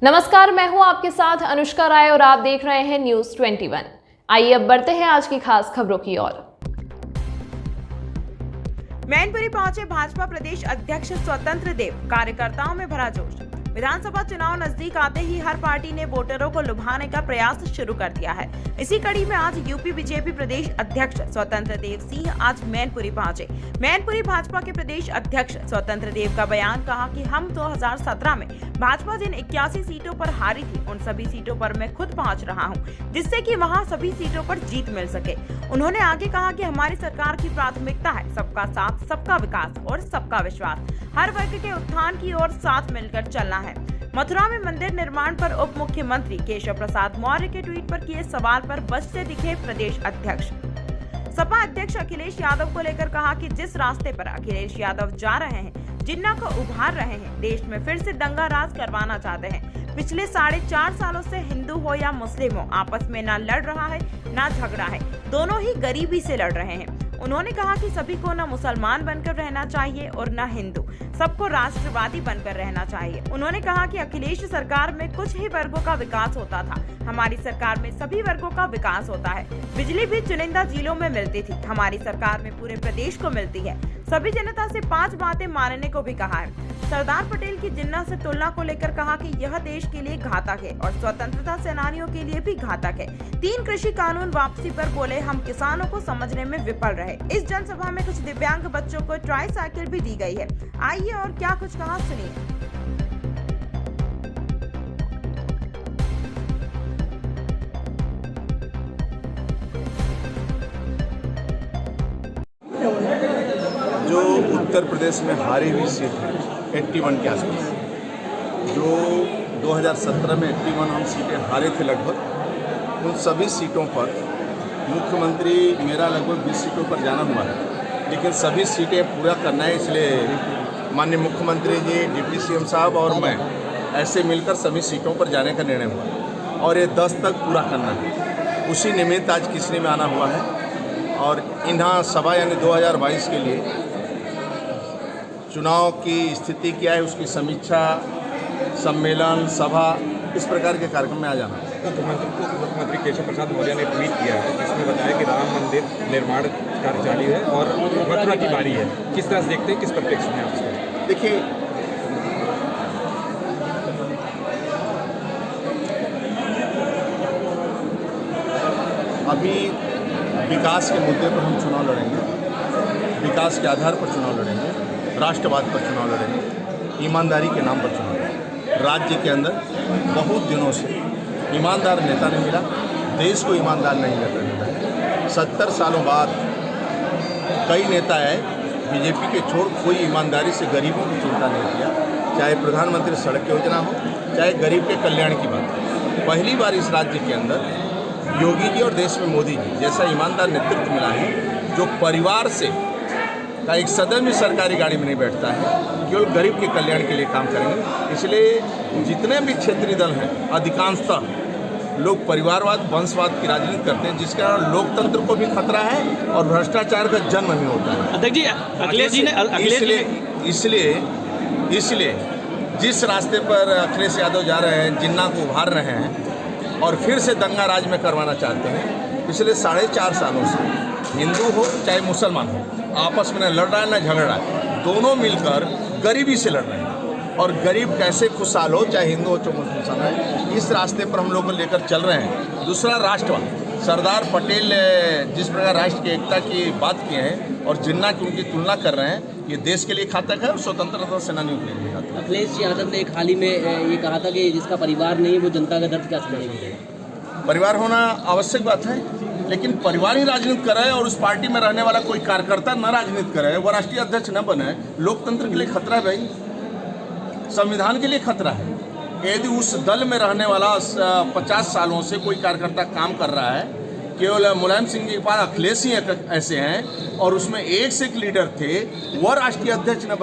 नमस्कार, मैं हूं आपके साथ अनुष्का राय और आप देख रहे हैं न्यूज 21। आइए अब बढ़ते हैं आज की खास खबरों की ओर। मैनपुरी पहुंचे भाजपा प्रदेश अध्यक्ष स्वतंत्र देव, कार्यकर्ताओं में भरा जोश। विधानसभा चुनाव नजदीक आते ही हर पार्टी ने वोटरों को लुभाने का प्रयास शुरू कर दिया है। इसी कड़ी में आज यूपी बीजेपी प्रदेश अध्यक्ष स्वतंत्र देव सिंह आज मैनपुरी पहुंचे। मैनपुरी भाजपा के प्रदेश अध्यक्ष स्वतंत्र देव का बयान, कहा कि हम 2017 में भाजपा जिन 81 सीटों पर हारी थी, उन सभी सीटों पर मैं खुद पहुंच रहा हूं, जिससे कि वहां सभी सीटों पर जीत मिल सके। उन्होंने आगे कहा कि हमारी सरकार की प्राथमिकता है सबका साथ, सबका विकास और सबका विश्वास। हर वर्ग के उत्थान की ओर साथ मिलकर चलना है। मथुरा में मंदिर निर्माण पर उप मुख्यमंत्री केशव प्रसाद मौर्य के ट्वीट पर किए सवाल पर बचते दिखे प्रदेश अध्यक्ष। सपा अध्यक्ष अखिलेश यादव को लेकर कहा कि जिस रास्ते पर अखिलेश यादव जा रहे हैं, जिन्ना को उभार रहे हैं, देश में फिर से दंगा राज करवाना चाहते हैं। पिछले 4.5 सालों से हिंदू हो या मुस्लिम हो, आपस में ना लड़ रहा है ना झगड़ा है, दोनों ही गरीबी से लड़ रहे हैं। उन्होंने कहा कि सभी को न मुसलमान बनकर रहना चाहिए और न हिंदू, सबको राष्ट्रवादी बनकर रहना चाहिए। उन्होंने कहा कि अखिलेश सरकार में कुछ ही वर्गों का विकास होता था, हमारी सरकार में सभी वर्गों का विकास होता है। बिजली भी चुनिंदा जिलों में मिलती थी, हमारी सरकार में पूरे प्रदेश को मिलती है। सभी जनता से 5 बातें मानने को भी कहा है। सरदार पटेल की जिन्ना से तुलना को लेकर कहा कि यह देश के लिए घातक है और स्वतंत्रता सेनानियों के लिए भी घातक है। 3 कृषि कानून वापसी पर बोले, हम किसानों को समझने में विफल रहे। इस जनसभा में कुछ दिव्यांग बच्चों को ट्राईसाइकिल भी दी गई है। आइए और क्या कुछ कहा, सुनिए। जो उत्तर प्रदेश में हारी हुई सीट है 81 के आसपास, जो 2017 में 81 हम सीटें हारे थे लगभग, उन सभी सीटों पर मुख्यमंत्री मेरा लगभग 20 सीटों पर जाना हुआ है, लेकिन सभी सीटें पूरा करना है। इसलिए माननीय मुख्यमंत्री जी, डिप्टी सीएम साहब और मैं ऐसे मिलकर सभी सीटों पर जाने का निर्णय हुआ और ये 10 तक पूरा करना है। उसी निमित्त आज किसने में आना हुआ है और इन्हा सभा यानी 2022 के लिए चुनाव की स्थिति क्या है, उसकी समीक्षा, सम्मेलन, सभा, इस प्रकार के कार्यक्रम में आ जाना। मुख्यमंत्री केशव प्रसाद मौर्य ने ट्वीट किया है जिसमें बताया कि राम मंदिर निर्माण कार्य जारी है और मथुरा की बारी है। किस तरह से देखते हैं, किस परिप्रेक्ष्य में आप इसको? देखिए, अभी विकास के मुद्दे पर हम चुनाव लड़ेंगे, विकास के आधार पर चुनाव लड़ेंगे, राष्ट्रवाद पर चुनाव लड़ेंगे, ईमानदारी के नाम पर चुनाव लड़ेंगे। राज्य के अंदर बहुत दिनों से ईमानदार नेता नहीं मिला, देश को ईमानदार नहीं नेता मिला। 70 सालों बाद कई नेता आए, बीजेपी के छोड़ कोई ईमानदारी से गरीबों की चिंता नहीं किया, चाहे प्रधानमंत्री सड़क योजना हो, चाहे गरीब के कल्याण की बात हो। पहली बार इस राज्य के अंदर योगी जी और देश में मोदी जी जैसा ईमानदार नेतृत्व मिला है, जो परिवार से का एक सदन भी सरकारी गाड़ी में नहीं बैठता है, केवल गरीब के कल्याण के लिए काम करेंगे। इसलिए जितने भी क्षेत्रीय दल हैं, अधिकांशतः लोग परिवारवाद, वंशवाद की राजनीति करते हैं, जिसके कारण लोकतंत्र को भी खतरा है और भ्रष्टाचार का जन्म भी होता है। अध्यक्ष जी, अखिलेश जी ने इसलिए जिस रास्ते पर अखिलेश यादव जा रहे हैं, जिन्ना को उभार रहे हैं और फिर से दंगा राज में करवाना चाहते हैं, पिछले 4.5 सालों से हिंदू हो चाहे मुसलमान हो, आपस में न लड़ रहा है न झगड़ रहा है, दोनों मिलकर गरीबी से लड़ रहे हैं। और गरीब कैसे खुशहाल हो, चाहे हिंदू हो चाहे मुसलमान हो, इस रास्ते पर हम लोग को लेकर चल रहे हैं। दूसरा, राष्ट्रवाद, सरदार पटेल जिस प्रकार राष्ट्र की एकता की बात किए हैं और जिन्ना की उनकी तुलना कर रहे हैं, ये देश के लिए घातक है और स्वतंत्रता सेनानियों के लिए घातक है। अखिलेश यादव ने एक हाल ही में ये कहा था कि जिसका परिवार नहीं वो जनता का दर्द कैसे बढ़ेगा। परिवार होना आवश्यक बात है, लेकिन परिवार ही राजनीति करे और उस पार्टी में रहने वाला कोई कार्यकर्ता न राजनीति करे, वो राष्ट्रीय अध्यक्ष न बने, लोकतंत्र के लिए खतरा है भाई, संविधान के लिए खतरा है। यदि उस दल में रहने वाला 50 सालों से कोई कार्यकर्ता काम कर रहा है, केवल मुलायम सिंह जी के पास अखिलेश ही ऐसे हैं और उसमें एक से एक लीडर थे, वह राष्ट्रीय अध्यक्ष न